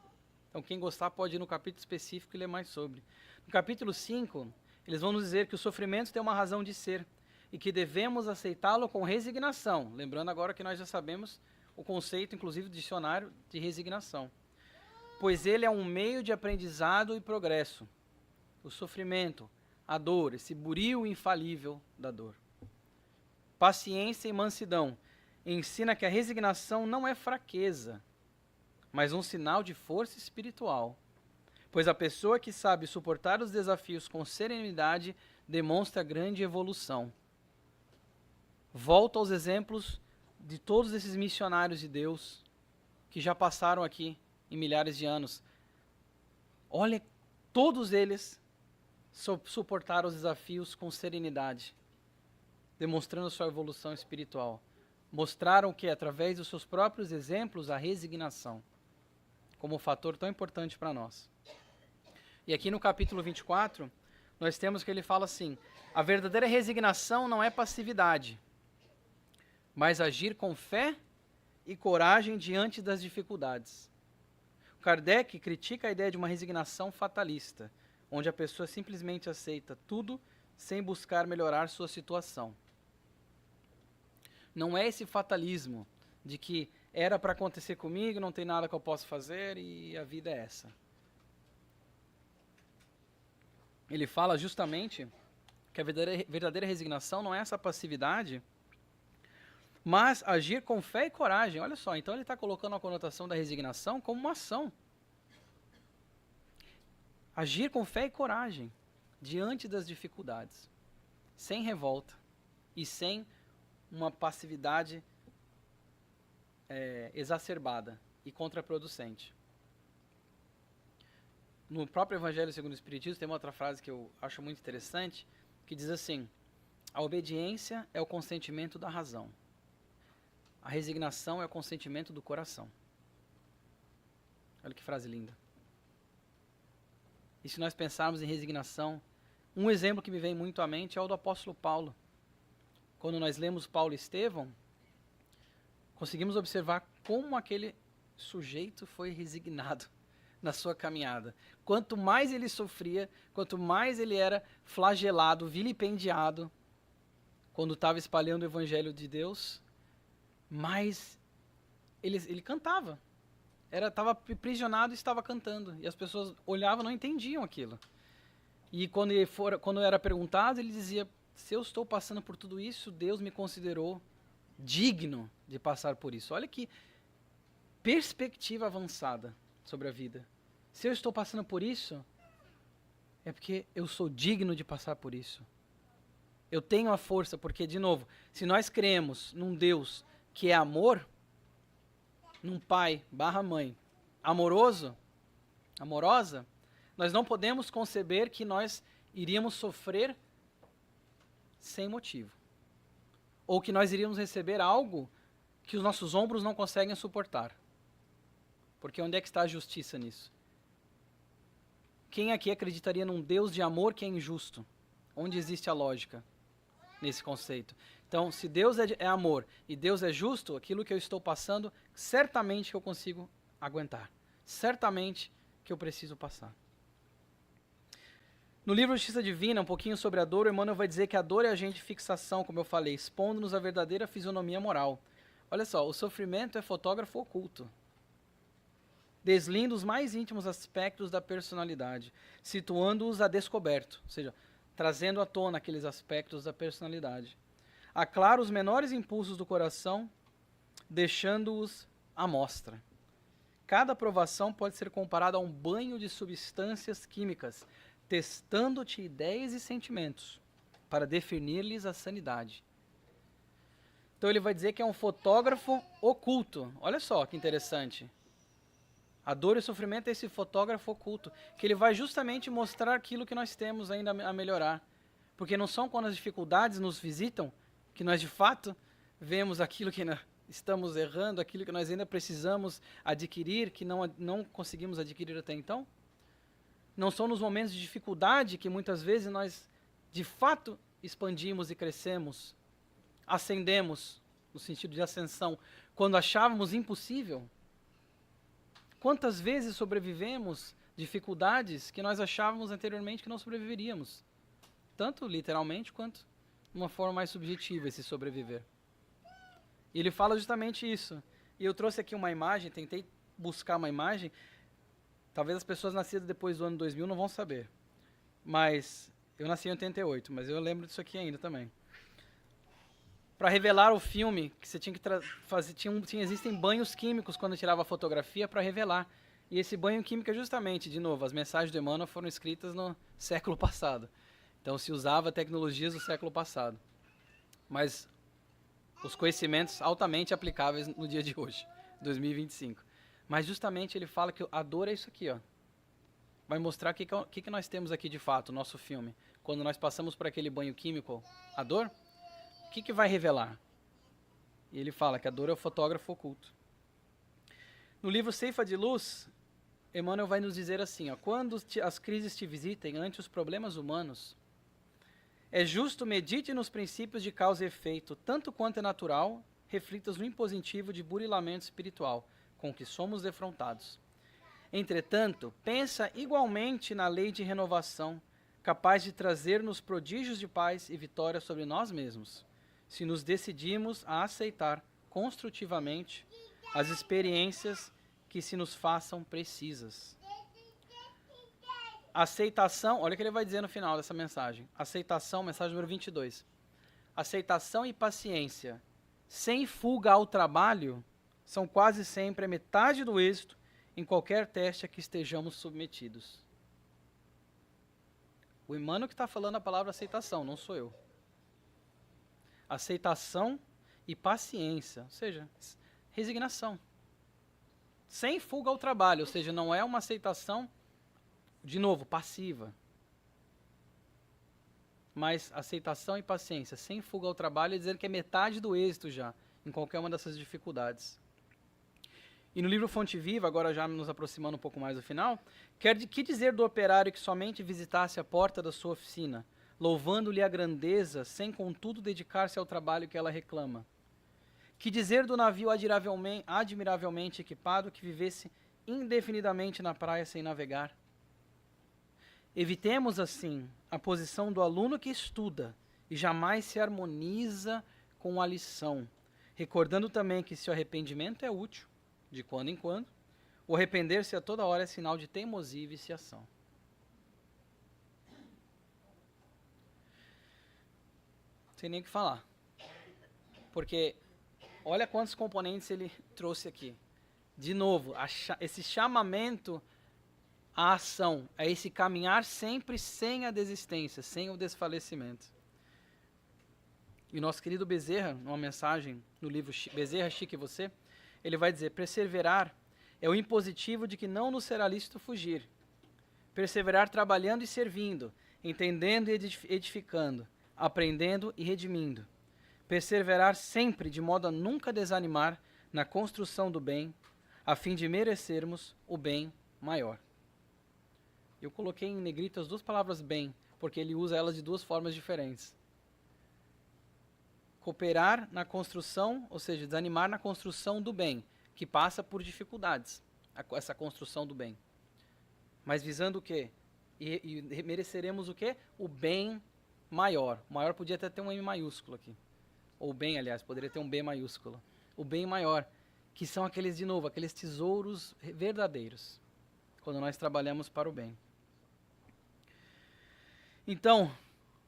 Então, quem gostar pode ir no capítulo específico e ler mais sobre. No capítulo 5, eles vão nos dizer que o sofrimento tem uma razão de ser e que devemos aceitá-lo com resignação. Lembrando agora que nós já sabemos o conceito, inclusive do dicionário, de resignação. Pois ele é um meio de aprendizado e progresso. O sofrimento, a dor, esse buril infalível da dor. Paciência e mansidão. Ensina que a resignação não é fraqueza, mas um sinal de força espiritual. Pois a pessoa que sabe suportar os desafios com serenidade demonstra grande evolução. Volto aos exemplos de todos esses missionários de Deus que já passaram aqui em milhares de anos. Olha, todos eles suportaram os desafios com serenidade, demonstrando sua evolução espiritual. Mostraram que, através dos seus próprios exemplos, a resignação como um fator tão importante para nós. E aqui no capítulo 24, nós temos que ele fala assim, a verdadeira resignação não é passividade, mas agir com fé e coragem diante das dificuldades. Kardec critica a ideia de uma resignação fatalista, onde a pessoa simplesmente aceita tudo sem buscar melhorar sua situação. Não é esse fatalismo de que era para acontecer comigo, não tem nada que eu possa fazer e a vida é essa. Ele fala justamente que a verdadeira resignação não é essa passividade, mas agir com fé e coragem. Olha só, então ele está colocando a conotação da resignação como uma ação. Agir com fé e coragem diante das dificuldades, sem revolta e sem uma passividade exacerbada e contraproducente. No próprio Evangelho segundo o Espiritismo tem uma outra frase que eu acho muito interessante, que diz assim: a obediência é o consentimento da razão. A resignação é o consentimento do coração. Olha que frase linda. E se nós pensarmos em resignação, um exemplo que me vem muito à mente é o do apóstolo Paulo. Quando nós lemos Paulo e Estevão, conseguimos observar como aquele sujeito foi resignado na sua caminhada. Quanto mais ele sofria, quanto mais ele era flagelado, vilipendiado, quando estava espalhando o evangelho de Deus, mais ele cantava. Estava aprisionado e estava cantando. E as pessoas olhavam e não entendiam aquilo. E quando era perguntado, ele dizia: se eu estou passando por tudo isso, Deus me considerou digno de passar por isso. Olha que perspectiva avançada sobre a vida. Se eu estou passando por isso, é porque eu sou digno de passar por isso. Eu tenho a força, porque, de novo, se nós cremos num Deus que é amor, num pai / mãe amorosa, nós não podemos conceber que nós iríamos sofrer sem motivo. Ou que nós iríamos receber algo que os nossos ombros não conseguem suportar. Porque onde é que está a justiça nisso? Quem aqui acreditaria num Deus de amor que é injusto? Onde existe a lógica nesse conceito? Então, se Deus é amor e Deus é justo, aquilo que eu estou passando, certamente que eu consigo aguentar. Certamente que eu preciso passar. No livro Justiça Divina, um pouquinho sobre a dor, o Emmanuel vai dizer que a dor é agente de fixação, como eu falei, expondo-nos a verdadeira fisionomia moral. Olha só, o sofrimento é fotógrafo oculto. Deslinda os mais íntimos aspectos da personalidade, situando-os a descoberto, ou seja, trazendo à tona aqueles aspectos da personalidade. Aclara os menores impulsos do coração, deixando-os à mostra. Cada provação pode ser comparada a um banho de substâncias químicas, testando-te ideias e sentimentos, para definir-lhes a sanidade. Então ele vai dizer que é um fotógrafo oculto. Olha só que interessante. A dor e o sofrimento é esse fotógrafo oculto, que ele vai justamente mostrar aquilo que nós temos ainda a melhorar. Porque não são quando as dificuldades nos visitam que nós de fato vemos aquilo que estamos errando, aquilo que nós ainda precisamos adquirir, que não conseguimos adquirir até então. Não são nos momentos de dificuldade que muitas vezes nós de fato expandimos e crescemos, ascendemos, no sentido de ascensão, quando achávamos impossível. Quantas vezes sobrevivemos dificuldades que nós achávamos anteriormente que não sobreviveríamos? Tanto literalmente quanto de uma forma mais subjetiva, esse sobreviver. E ele fala justamente isso. E eu trouxe aqui uma imagem, tentei buscar uma imagem. Talvez as pessoas nascidas depois do ano 2000 não vão saber. Mas eu nasci em 88, mas eu lembro disso aqui ainda também. Para revelar o filme, que você tinha que fazer, existem banhos químicos quando eu tirava a fotografia para revelar. E esse banho químico é justamente, de novo, as mensagens do Emmanuel foram escritas no século passado. Então se usava tecnologias do século passado. Mas os conhecimentos altamente aplicáveis no dia de hoje, 2025. Mas justamente ele fala que a dor é isso aqui, ó. Vai mostrar o que nós temos aqui de fato, o nosso filme. Quando nós passamos por aquele banho químico, a dor, o que vai revelar? E ele fala que a dor é o fotógrafo oculto. No livro Ceifa de Luz, Emmanuel vai nos dizer assim, ó, quando as crises te visitem ante os problemas humanos, é justo medite nos princípios de causa e efeito, tanto quanto é natural, reflitas no impositivo de burilamento espiritual com que somos defrontados. Entretanto, pensa igualmente na lei de renovação, capaz de trazer-nos prodígios de paz e vitória sobre nós mesmos, se nos decidimos a aceitar construtivamente as experiências que se nos façam precisas. Aceitação, olha o que ele vai dizer no final dessa mensagem. Aceitação, mensagem número 22. Aceitação e paciência, sem fuga ao trabalho, são quase sempre a metade do êxito em qualquer teste a que estejamos submetidos. O Emmanuel que está falando a palavra aceitação, não sou eu. Aceitação e paciência, ou seja, resignação. Sem fuga ao trabalho, ou seja, não é uma aceitação, de novo, passiva. Mas aceitação e paciência, sem fuga ao trabalho, é dizer que é metade do êxito já, em qualquer uma dessas dificuldades. E no livro Fonte Viva, agora já nos aproximando um pouco mais do final, que dizer do operário que somente visitasse a porta da sua oficina, louvando-lhe a grandeza, sem contudo dedicar-se ao trabalho que ela reclama? Que dizer do navio admiravelmente equipado que vivesse indefinidamente na praia sem navegar? Evitemos, assim, a posição do aluno que estuda e jamais se harmoniza com a lição, recordando também que se o arrependimento é útil, de quando em quando, o arrepender-se a toda hora é sinal de teimosia e viciação. Não sei nem o que falar. Porque olha quantos componentes ele trouxe aqui. De novo, esse chamamento à ação, a esse caminhar sempre sem a desistência, sem o desfalecimento. E o nosso querido Bezerra, numa mensagem no livro Bezerra, Chique e Você, ele vai dizer: perseverar é o impositivo de que não nos será lícito fugir. Perseverar trabalhando e servindo, entendendo e edificando, aprendendo e redimindo. Perseverar sempre de modo a nunca desanimar na construção do bem, a fim de merecermos o bem maior. Eu coloquei em negrito as duas palavras bem, porque ele usa elas de duas formas diferentes. Cooperar na construção, ou seja, desanimar na construção do bem, que passa por dificuldades, essa construção do bem. Mas visando o quê? E mereceremos o quê? O bem maior. O maior podia até ter um M maiúsculo aqui. Ou bem, aliás, poderia ter um B maiúsculo. O bem maior, que são aqueles, de novo, aqueles tesouros verdadeiros, quando nós trabalhamos para o bem. Então,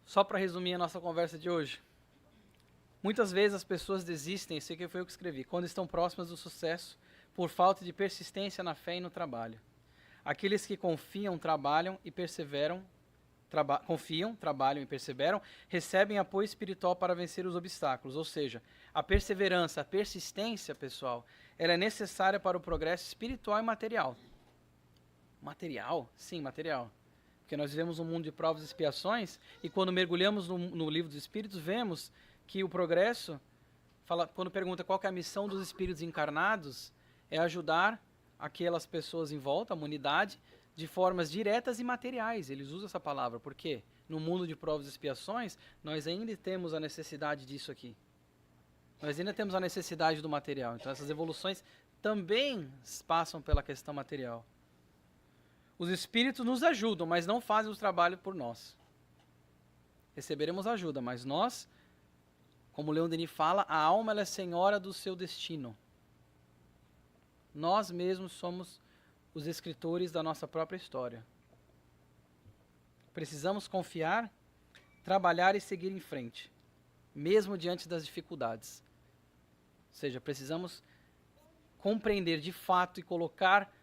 só para resumir a nossa conversa de hoje, muitas vezes as pessoas desistem, isso aqui foi eu que escrevi, quando estão próximas do sucesso, por falta de persistência na fé e no trabalho. Aqueles que confiam, trabalham e perseveram, trabalham e perseveram, recebem apoio espiritual para vencer os obstáculos. Ou seja, a perseverança, a persistência, pessoal, ela é necessária para o progresso espiritual e material. Material? Sim, material. Porque nós vivemos um mundo de provas e expiações, e quando mergulhamos no livro dos Espíritos, vemos que o progresso, quando pergunta qual que é a missão dos espíritos encarnados, é ajudar aquelas pessoas em volta, a humanidade, de formas diretas e materiais. Eles usam essa palavra, porque no mundo de provas e expiações, nós ainda temos a necessidade disso aqui. Nós ainda temos a necessidade do material. Então essas evoluções também passam pela questão material. Os espíritos nos ajudam, mas não fazem o trabalho por nós. Receberemos ajuda, mas nós, como Leon Denis fala, a alma ela é senhora do seu destino. Nós mesmos somos os escritores da nossa própria história. Precisamos confiar, trabalhar e seguir em frente, mesmo diante das dificuldades. Ou seja, precisamos compreender de fato e colocar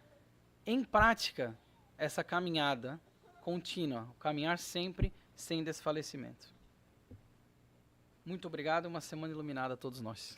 em prática essa caminhada contínua, caminhar sempre sem desfalecimento. Muito obrigado, uma semana iluminada a todos nós.